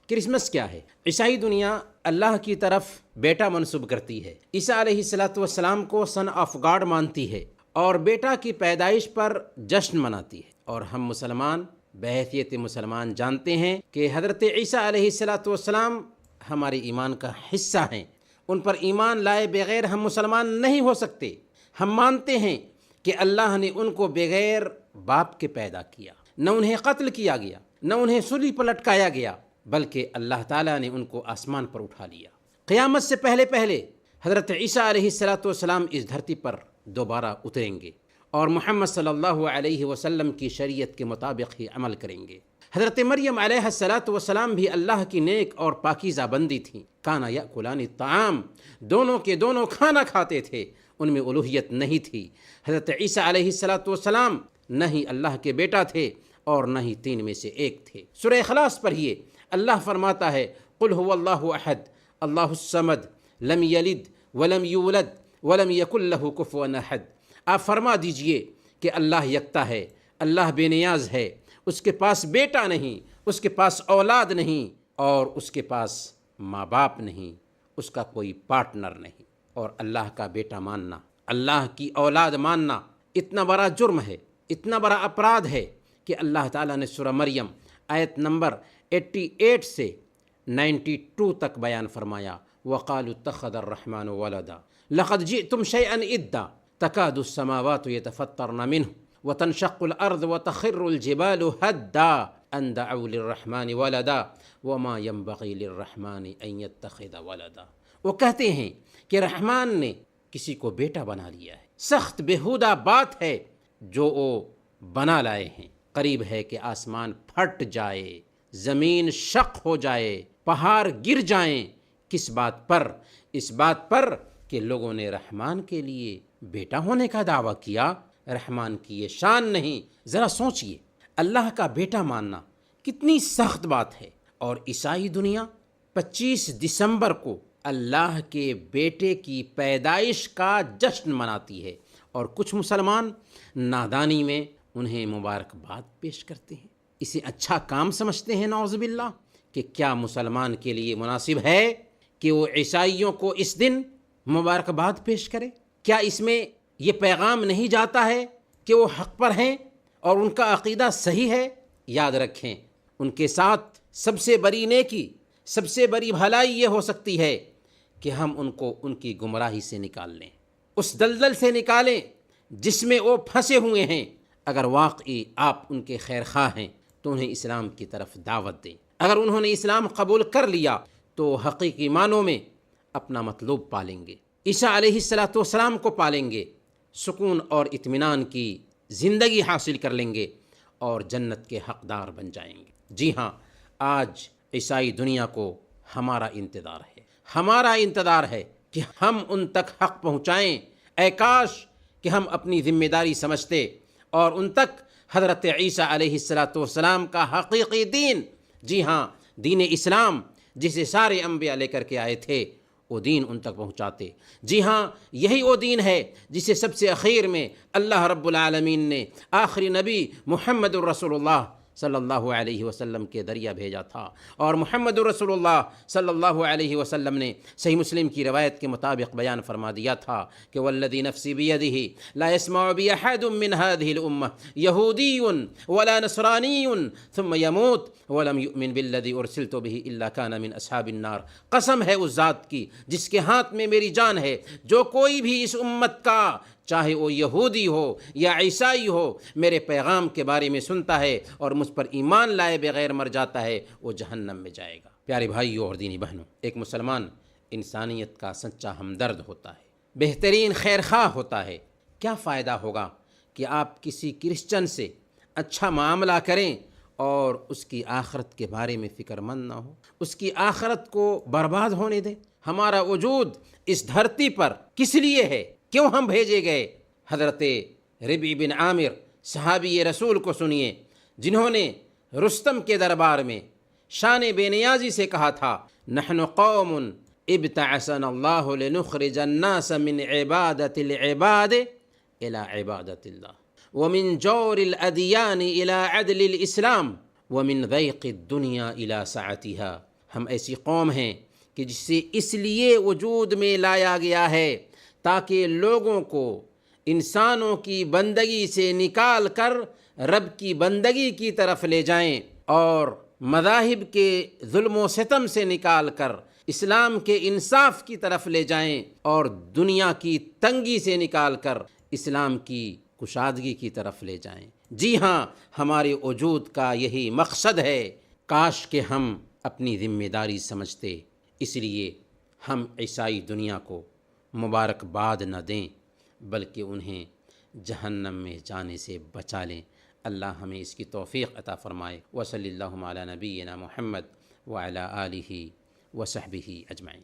Christmas کیا ہے؟ عیسائی دنیا اللہ کی طرف بیٹا منسوب کرتی ہے، عیسیٰ علیہ السلام کو سن آف گاڈ مانتی ہے اور بیٹا کی پیدائش پر جشن مناتی ہے۔ اور ہم مسلمان بحیثیت مسلمان جانتے ہیں کہ حضرت عیسیٰ علیہ السلام ہمارے ایمان کا حصہ ہیں، ان پر ایمان لائے بغیر ہم مسلمان نہیں ہو سکتے۔ ہم مانتے ہیں کہ اللہ نے ان کو بغیر باپ کے پیدا کیا، نہ انہیں قتل کیا گیا، نہ انہیں سولی پر لٹکایا گیا، بلکہ اللہ تعالیٰ نے ان کو آسمان پر اٹھا لیا۔ قیامت سے پہلے پہلے حضرت عیسیٰ علیہ السلام اس دھرتی پر دوبارہ اتریں گے اور محمد صلی اللہ علیہ وسلم کی شریعت کے مطابق ہی عمل کریں گے۔ حضرت مریم علیہ السلام بھی اللہ کی نیک اور پاکیزہ بندی تھیں۔ کانا یأکلان الطعام، دونوں کے دونوں کھانا کھاتے تھے، ان میں الوہیت نہیں تھی۔ حضرت عیسیٰ علیہ السلام نہ ہی اللہ کے بیٹا تھے اور نہ ہی تین میں سے ایک تھے۔ سورہ اخلاص پڑھیے، اللہ فرماتا ہے قل هو اللہ احد اللہ الصمد لم یلد ولم یولد ولم یکن لہ کفوا احد۔ آپ فرما دیجئے کہ اللہ یکتا ہے، اللہ بے نیاز ہے، اس کے پاس بیٹا نہیں، اس کے پاس اولاد نہیں اور اس کے پاس ماں باپ نہیں، اس کا کوئی پارٹنر نہیں۔ اور اللہ کا بیٹا ماننا، اللہ کی اولاد ماننا اتنا بڑا جرم ہے، اتنا بڑا اپرادھ ہے کہ اللہ تعالیٰ نے سورہ مریم آیت نمبر 88 سے 92 تک بیان فرمایا، وَقَالُوا اتَّخَذَ الرَّحْمَنُ وَلَدًا لَقَدْ جِئْتُمْ شَيْئًا إِدًّا تَكَادُ السَّمَاوَاتُ يَتَفَطَّرْنَ مِنْهُ وَتَنشَقُّ الْأَرْضُ وَتَخِرُّ الْجِبَالُ هَدًّا أَن دَعَوْا لِلرَّحْمَنِ وَلَدًا وَمَا يَنبَغِي لِلرَّحْمَنِ أَن يَتَّخِذَ وَلَدًا۔ وہ کہتے ہیں کہ رحمان نے کسی کو بیٹا بنا لیا ہے، سخت بےہودہ بات ہے جو وہ بنا لائے ہیں۔ قریب ہے کہ آسمان پھٹ جائے، زمین شق ہو جائے، پہاڑ گر جائیں۔ کس بات پر؟ اس بات پر کہ لوگوں نے رحمان کے لیے بیٹا ہونے کا دعویٰ کیا۔ رحمان کی یہ شان نہیں۔ ذرا سوچئے، اللہ کا بیٹا ماننا کتنی سخت بات ہے، اور عیسائی دنیا 25 دسمبر کو اللہ کے بیٹے کی پیدائش کا جشن مناتی ہے، اور کچھ مسلمان نادانی میں انہیں مبارکباد پیش کرتے ہیں، اسے اچھا کام سمجھتے ہیں۔ نعوذ باللہ، کہ کیا مسلمان کے لیے مناسب ہے کہ وہ عیسائیوں کو اس دن مبارکباد پیش کرے؟ کیا اس میں یہ پیغام نہیں جاتا ہے کہ وہ حق پر ہیں اور ان کا عقیدہ صحیح ہے؟ یاد رکھیں، ان کے ساتھ سب سے بڑی نیکی، سب سے بڑی بھلائی یہ ہو سکتی ہے کہ ہم ان کو ان کی گمراہی سے نکال لیں، اس دلدل سے نکالیں جس میں وہ پھنسے ہوئے ہیں۔ اگر واقعی آپ ان کے خیر خواہ ہیں تو انہیں اسلام کی طرف دعوت دیں۔ اگر انہوں نے اسلام قبول کر لیا تو حقیقی معنوں میں اپنا مطلوب پالیں گے، عیسیٰ علیہ السلام کو پالیں گے، سکون اور اطمینان کی زندگی حاصل کر لیں گے اور جنت کے حقدار بن جائیں گے۔ جی ہاں، آج عیسائی دنیا کو ہمارا انتظار ہے، ہمارا انتظار ہے کہ ہم ان تک حق پہنچائیں۔ اے کاش کہ ہم اپنی ذمہ داری سمجھتے اور ان تک حضرت عیسیٰ علیہ السلام کا حقیقی دین، جی ہاں دین اسلام جسے سارے انبیاء لے کر کے آئے تھے، وہ دین ان تک پہنچاتے۔ جی ہاں، یہی وہ دین ہے جسے سب سے اخیر میں اللہ رب العالمین نے آخری نبی محمد الرسول اللہ صلی اللہ علیہ وسلم کے ذریعہ بھیجا تھا، اور محمد الرسول اللہ صلی اللہ علیہ وسلم نے صحیح مسلم کی روایت کے مطابق بیان فرما دیا تھا کہ والذی نفسی بیدہ لا يسمع بی احد من هذه الامہ یہودی ولا نصرانی ثم يموت ولم يؤمن بالذی ارسلت به الا كان من اصحاب النار۔ قسم ہے اس ذات کی جس کے ہاتھ میں میری جان ہے، جو کوئی بھی اس امت کا، چاہے وہ یہودی ہو یا عیسائی ہو، میرے پیغام کے بارے میں سنتا ہے اور مجھ پر ایمان لائے بغیر مر جاتا ہے، وہ جہنم میں جائے گا۔ پیارے بھائیوں اور دینی بہنوں، ایک مسلمان انسانیت کا سچا ہمدرد ہوتا ہے، بہترین خیر خواہ ہوتا ہے۔ کیا فائدہ ہوگا کہ آپ کسی کرسچن سے اچھا معاملہ کریں اور اس کی آخرت کے بارے میں فکر مند نہ ہو، اس کی آخرت کو برباد ہونے دیں؟ ہمارا وجود اس دھرتی پر کس لیے ہے؟ کیوں ہم بھیجے گئے؟ حضرت ربیع بن عامر صحابی رسول کو سنیے، جنہوں نے رستم کے دربار میں شان بے نیازی سے کہا تھا، نحن قوم ابتعثنا اللہ لنخرج الناس من عبادت العباد الى عبادت اللہ ومن جور الادیان الى عدل الاسلام ومن ضیق الدنیا الى سعتها ہم ایسی قوم ہیں کہ جسے اس لیے وجود میں لایا گیا ہے تاکہ لوگوں کو انسانوں کی بندگی سے نکال کر رب کی بندگی کی طرف لے جائیں، اور مذاہب کے ظلم و ستم سے نکال کر اسلام کے انصاف کی طرف لے جائیں، اور دنیا کی تنگی سے نکال کر اسلام کی کشادگی کی طرف لے جائیں۔ جی ہاں، ہمارے وجود کا یہی مقصد ہے۔ کاش کہ ہم اپنی ذمہ داری سمجھتے، اس لیے ہم عیسائی دنیا کو مبارکباد نہ دیں بلکہ انہیں جہنم میں جانے سے بچا لیں۔ اللہ ہمیں اس کی توفیق عطا فرمائے۔ وصلی اللہ علی نبینا محمد وعلی آلہ وصحبہ اجمعین۔